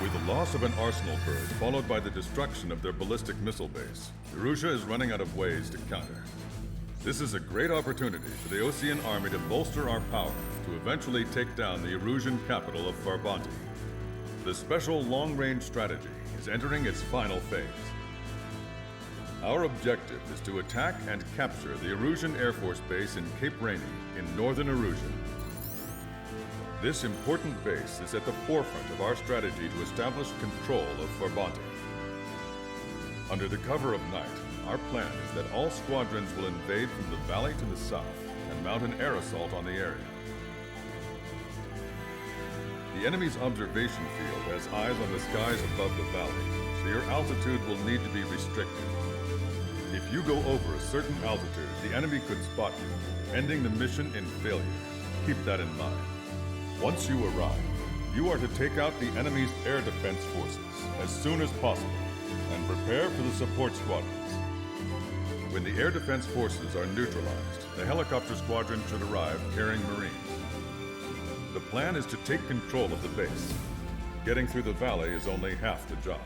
With the loss of an arsenal bird followed by the destruction of their ballistic missile base, Erussia is running out of ways to counter. This is a great opportunity for the Osean army to bolster our power to eventually take down the Erusian capital of Farbanti. The special long-range strategy is entering its final phase. Our objective is to attack and capture the Erusian Air Force Base in Cape Rainy in northern Erusia. This important base is at the forefront of our strategy to establish control of Farbanti. Under the cover of night, our plan is that all squadrons will invade from the valley to the south and mount an air assault on the area. The enemy's observation field has eyes on the skies above the valley, so your altitude will need to be restricted. If you go over a certain altitude, the enemy could spot you, ending the mission in failure. Keep that in mind. Once you arrive, you are to take out the enemy's air defense forces as soon as possible and prepare for the support squadrons. When the air defense forces are neutralized, the helicopter squadron should arrive carrying Marines. The plan is to take control of the base. Getting through the valley is only half the job.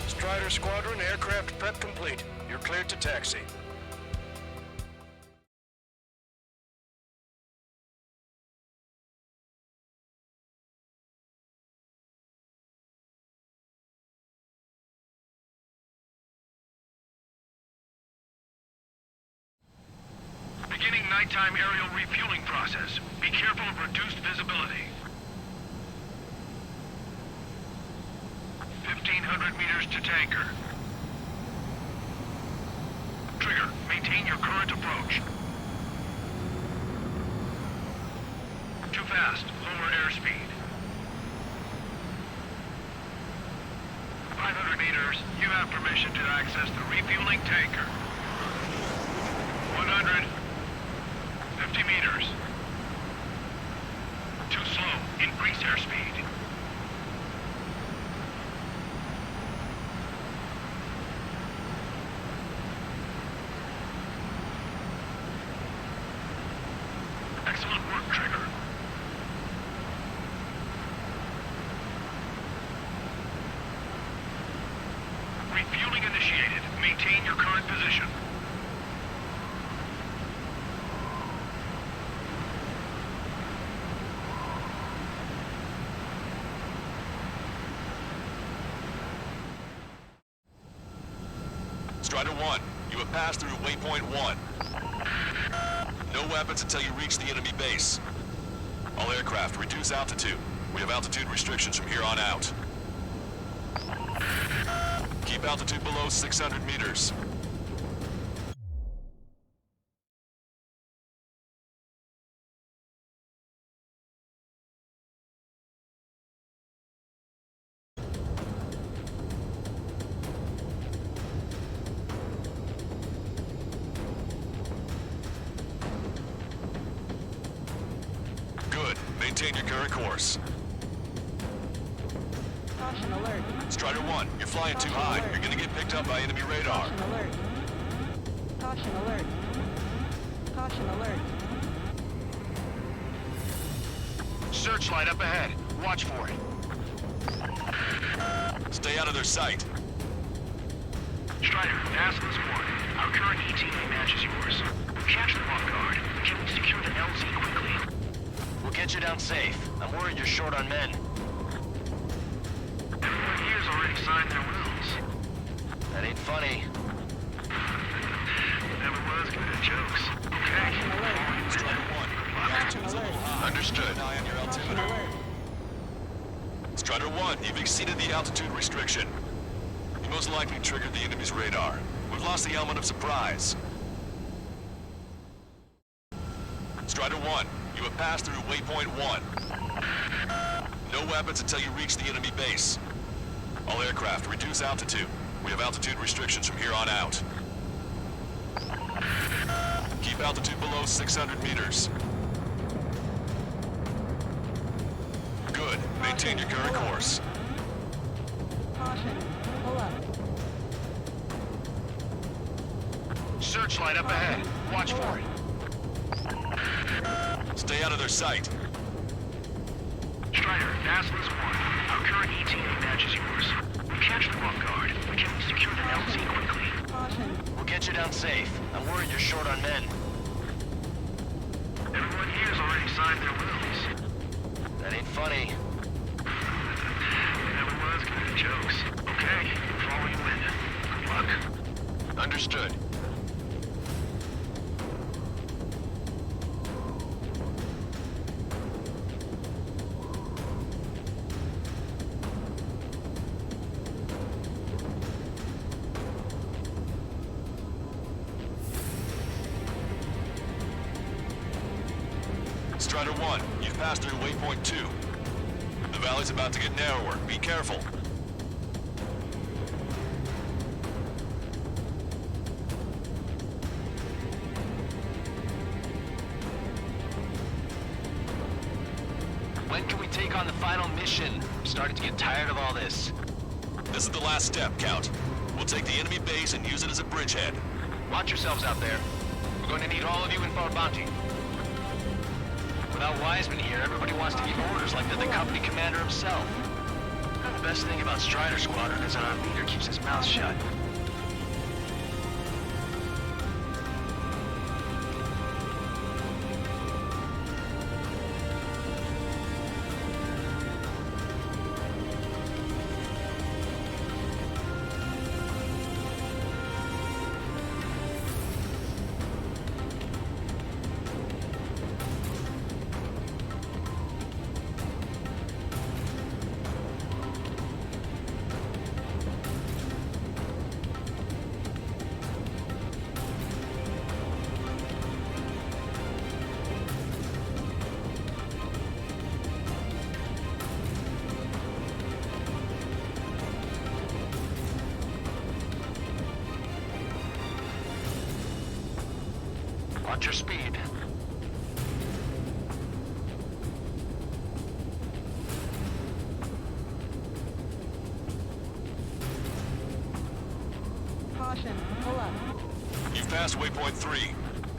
Strider Squadron, aircraft prep complete. You're cleared to taxi. Beginning nighttime aerial refueling process. Be careful of reduced visibility. 1,500 meters to tanker. Trigger, maintain your current approach. Too fast, lower airspeed. 500 meters, you have permission to access the refueling tanker. 100. 50 meters. Too slow, increase airspeed. Excellent work, Trigger. Refueling initiated. Maintain your current position. Strider 1, you have passed through waypoint 1. No weapons until you reach the enemy base. All aircraft, reduce altitude. We have altitude restrictions from here on out. Keep altitude below 600 meters. Good. Maintain your current course. Caution alert. Strider 1, you're flying too Caution high. alert. You're gonna get picked up by enemy radar. Caution alert. Caution alert. Caution alert. Searchlight up ahead. Watch for it. Stay out of their sight. Strider, Aslan's 1. Our current ETA matches yours. Catch them off guard. Can we secure the LZ quickly? We'll get you down safe. I'm worried you're short on men. Everyone here's already signed their wills. That ain't funny. Never was good at jokes. Okay. Strider 1, your altitude's a little high. Understood. Keep an eye on your Caution altimeter. alert. Strider 1, you've exceeded the altitude restriction. You most likely triggered the enemy's radar. We've lost the element of surprise. Strider 1, you have passed through waypoint 1. No weapons until you reach the enemy base. All aircraft, reduce altitude. We have altitude restrictions from here on out. Keep altitude below 600 meters. Good. Maintain your current course. Caution. Pull up. Searchlight up ahead. Watch for it. Stay out of their sight. Strider, Naslins 1. Our current ETA match is yours. We catch them off guard. Can we secure the LZ quickly? Caution. We'll get you down safe. I'm worried you're short on men. Everyone here's already signed their wills. That ain't funny. Never was good at jokes. Okay, follow you in. Good luck. Understood. Strider 1, you've passed through waypoint 2. The valley's about to get narrower. Be careful. When can we take on the final mission? I'm starting to get tired of all this. This is the last step, Count. We'll take the enemy base and use it as a bridgehead. Watch yourselves out there. We're going to need all of you in for a bounty. Without Wiseman here, everybody wants to give orders like they're the company commander himself. The best thing about Strider Squadron is that our leader keeps his mouth shut. Watch your speed. Caution. Pull up. You've passed waypoint 3.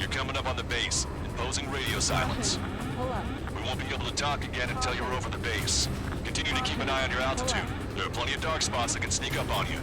You're coming up on the base, imposing radio silence. Caution. Pull up. We won't be able to talk again until you're over the base. Continue to keep an eye on your altitude. There are plenty of dark spots that can sneak up on you.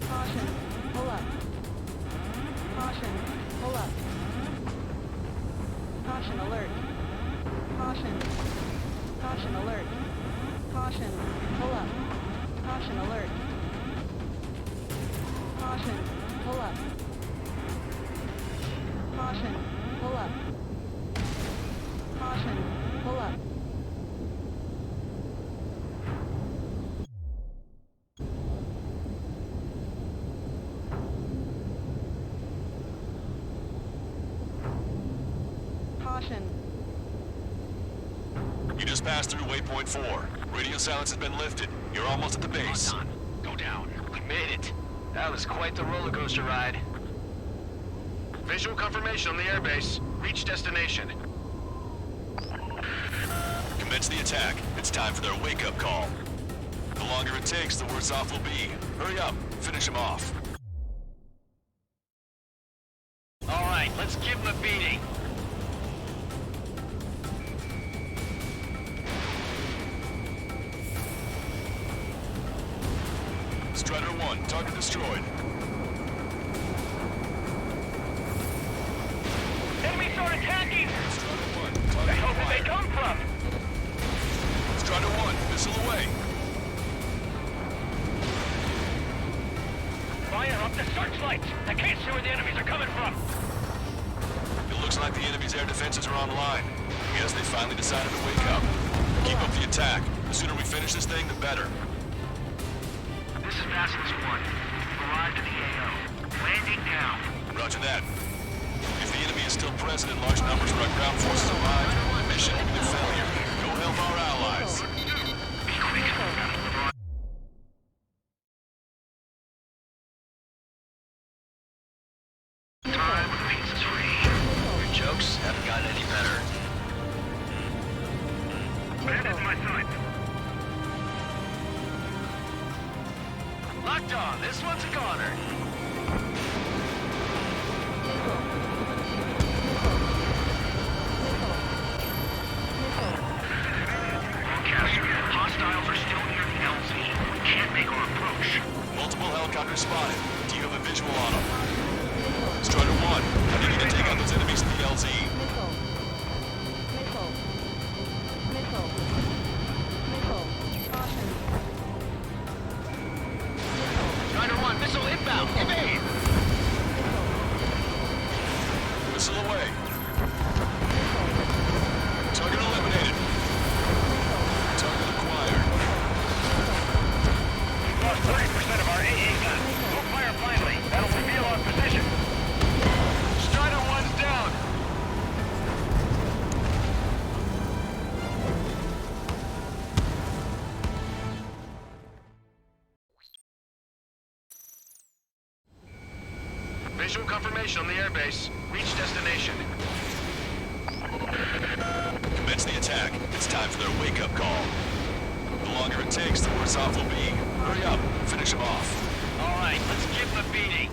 Caution. Pull up. Caution. Pull up. Caution alert. Caution. Caution alert. Caution. Pull up. Caution alert. Caution. Pull up. Caution. Pull up. Caution. Pull up. Caution. You just passed through waypoint 4. Radio silence has been lifted. You're almost at the base. On. Go down. We made it. That was quite the roller coaster ride. Visual confirmation on the airbase. Reach destination. Commence the attack. It's time for their wake-up call. The longer it takes, the worse off we'll be. Hurry up. Finish them off. All right, let's give him a beating. Strider 1, target destroyed. Enemies are attacking! Strider 1, The target hell did they acquired. come from? Strider 1, missile away. Fire up the searchlights! I can't see where the enemies are coming from! It looks like the enemy's air defenses are online. Guess they finally decided to wake up. Keep up the attack. The sooner we finish this thing, the better. This is Naslins 1. We've arrived at the AO. Landing now. Roger that. If the enemy is still present in large numbers when our ground forces arrive, the mission will be a failure. Go help our allies. Be quick. Time means it's free. Your jokes haven't gotten any better. Bandit in my sight. Locked on. This one's a goner. Broadcaster, hostiles are still near the LZ. We can't make our approach. Multiple helicopters spotted. Do you have a visual on them? Strider 1, I need you to take out those enemies in the LZ. Missile. Missile. Missile. Missile. Caution. Strider 1, missile inbound. Evade. Missile away. Target eliminated. Target acquired. We've lost 30% of our AA guns. We'll fire finally. That'll reveal our position. Strider 1's down. Visual confirmation on the airbase. Reach destination. Commence the attack. It's time for their wake-up call. The longer it takes, the worse off we'll be. Hurry up. Finish them off. All right, let's give them a beating.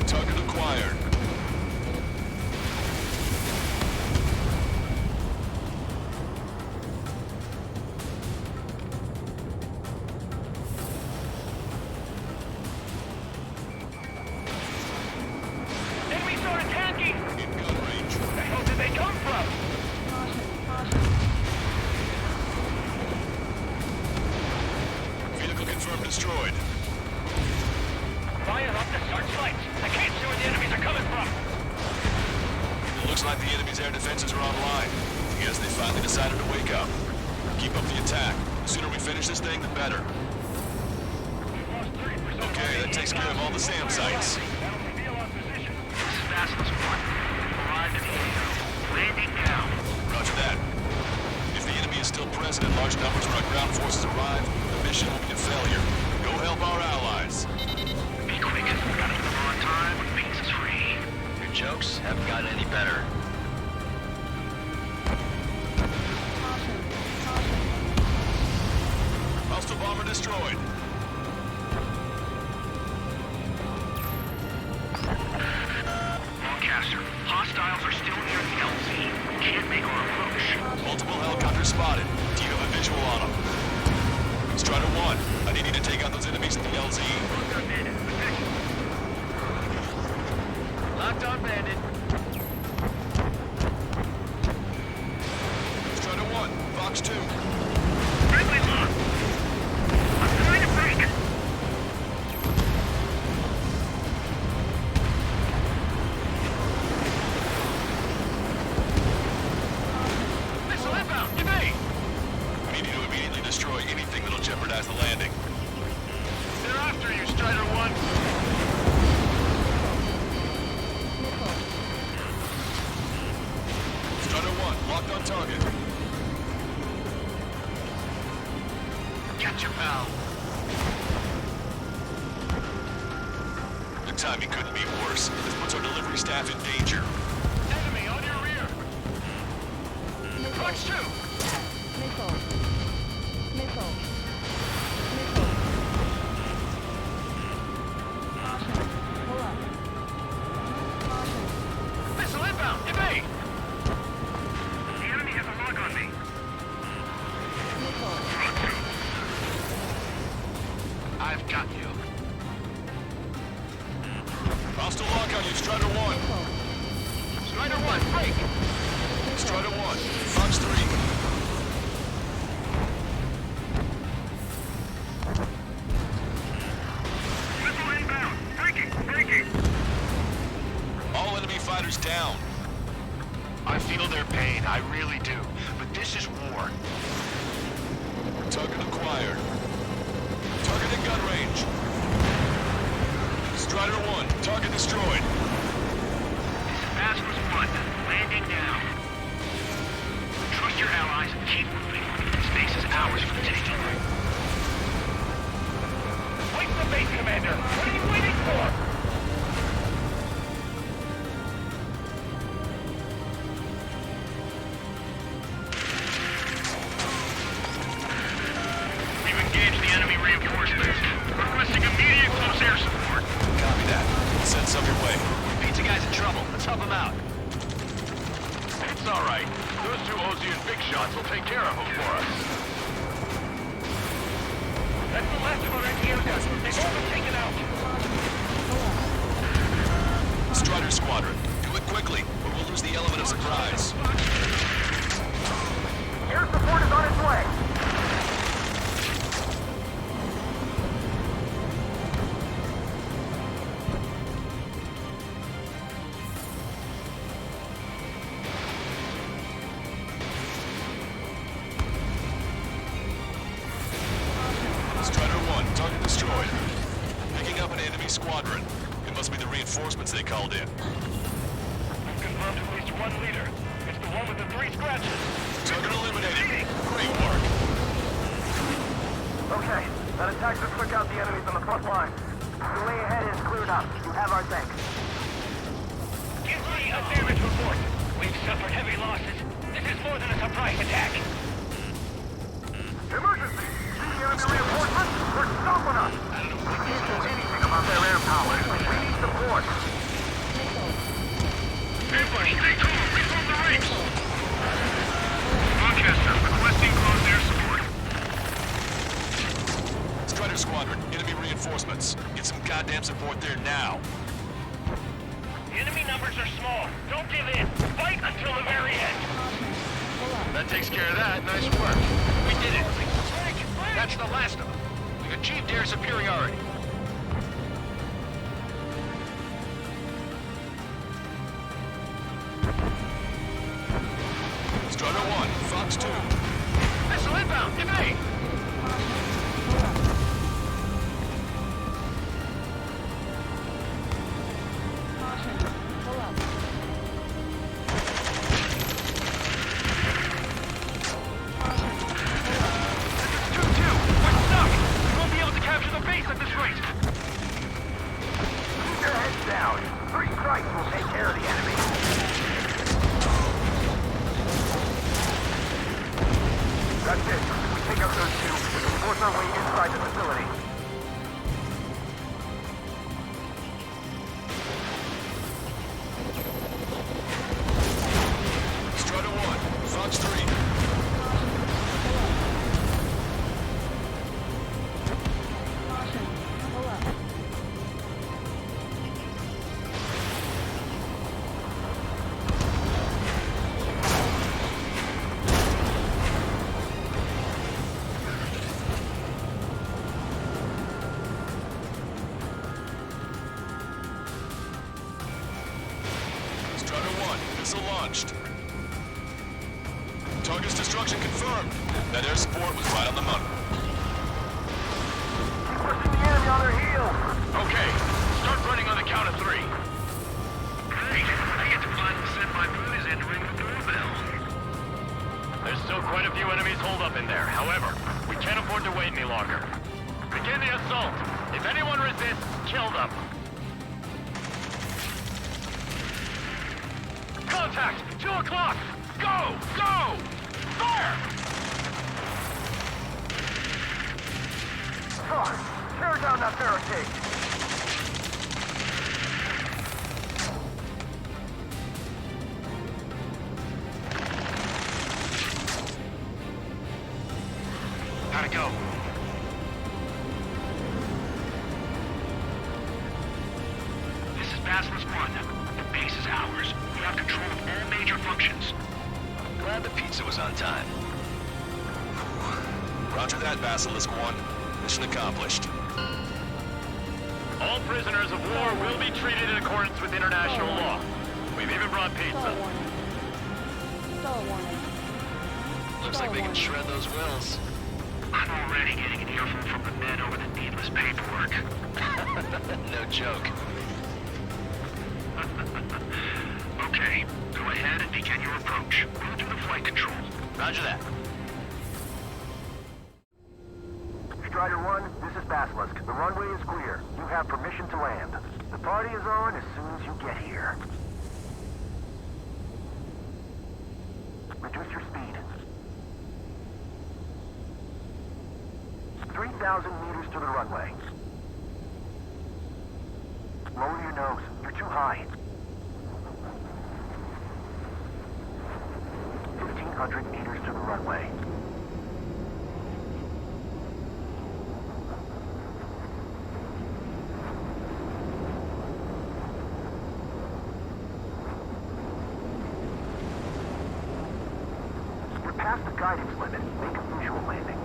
Target acquired. Enemy started attacking! In gun range. Where the hell did they come from? Caution. Caution. Vehicle confirmed destroyed. Fire up the searchlights! I can't see where the enemies are coming from! It looks like the enemy's air defenses are online. I guess they finally decided to wake up. Keep up the attack. The sooner we finish this thing, the better. Okay, that takes care of all the SAM sites. That'll reveal our position. This is Vasquez 1. Arrived at Halo. Landing now. Roger that. If the enemy is still present in large numbers when our ground forces arrive, the mission will be a failure. Go help our allies. Be quick. Gotta deliver on time when peace is free. Your jokes haven't gotten any better. Caution. Caution. Hostile bomber destroyed. Broadcaster, hostiles are still near the LZ. We can't make our approach. Multiple helicopters spotted. Do you have a visual on them? Strider 1, I need you to take out those enemies in the LZ. Locked on, Bandit. Strider 1, Fox 2. Friendly lock! I'm trying to break! Missile inbound. Evade. We need you to immediately destroy anything that'll jeopardize the landing. They're after you, Strider 1. Missile. Strider 1, locked on target. Gotcha, pal. The timing couldn't be worse. This puts our delivery staff in danger. Enemy on your rear. Punch 2. Missile. Missile. Missile. Caution. Pull up. Caution. Missile inbound. Evade. The enemy has a lock on me. Missile. I've got you. Hostile lock on you, Strider 1. Missile. Strider 1, break. Strider 1, Fox 3. Missile inbound! Breaking! Breaking! All enemy fighters down. I feel their pain. I really do. But this is war. Target acquired. Target in gun range. Strider 1, target destroyed. Basilisk 1, landing now. Trust your allies and keep moving. Space is ours for the taking. Wait for the base, Commander! What are you waiting for? We've engaged the enemy reinforcements. Requesting immediate close air support. Copy that. We'll send some your way. Pizza guy's in trouble. Let's help him out. It's all right. Those two Ozian big shots will take care of him for us. That's the last of our NGOs. They've all been taken out. Strider Squadron, do it quickly, or we'll lose the element of surprise. Air support is on its way. Strider 1, target destroyed. Picking up an enemy squadron. It must be the reinforcements they called in. We've confirmed at least one leader. It's the one with the 3 scratches. Target eliminated. Great work. Okay, that attack just took out the enemies on the front line. The way ahead is cleared up. You have our thanks. Give me a damage report. We've suffered heavy losses. This is more than a surprise attack. Emergency! See the enemy reinforcements? They're stopping us! We can't do anything about their air power. We need support. Ambush, stay calm. Reform the ranks. Rochester, requesting close air support. Strider Squadron, enemy reinforcements. Get some goddamn support there now. The enemy numbers are small. Don't give in. Fight until the very end. That takes care of that. Nice work. We did it. That's the last of them. We've achieved air superiority. Strider 1, Fox 2. Missile inbound. Evade. Caution. Pull up. Caution. Pull up. 2-2. We're stuck. We won't be able to capture the base at this rate. Keep your heads down. 3 strikes will take care of the enemy. That's it. We take out those 2. We can force our way inside the facility. Strider 1, Fox 3. Caution. Pull up. Strider 1, missile launched. Target's destruction confirmed. That air support was right on the money. Keep pushing the enemy on their heels. Okay. Start running on the count of 3. Great. I get to finally send my boys in to ring the doorbell. There's still quite a few enemies holed up in there. However, we can't afford to wait any longer. Begin the assault. If anyone resists, kill them. Contact! 2 o'clock! Go! Go! Fire! Sarge, tear down that barricade. How'd it go? This is Basilisk 1. The base is ours. We have control of all major functions. Glad the pizza was on time. Roger that, Basilisk 1. Mission accomplished. All prisoners of war will be treated in accordance with international law. We've even brought Stall pizza. warning. Stall warning. Looks like they can shred those wills. I'm already getting an earful from the men over the needless paperwork. No joke. Okay, go ahead and begin your approach. We'll do the flight control. Roger that. Strider 1, this is Basilisk. The runway is clear. You have permission to land. The party is on as soon as you get here. Reduce your speed. 3,000 meters to the runway. Lower your nose. You're too high. 1,500 meters to the runway. You're past the guidance limit. Make a visual landing.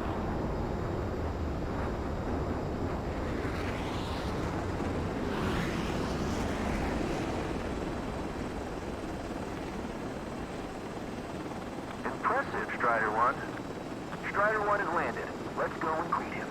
Impressive, Strider 1. Strider 1 has landed. Let's go and greet him.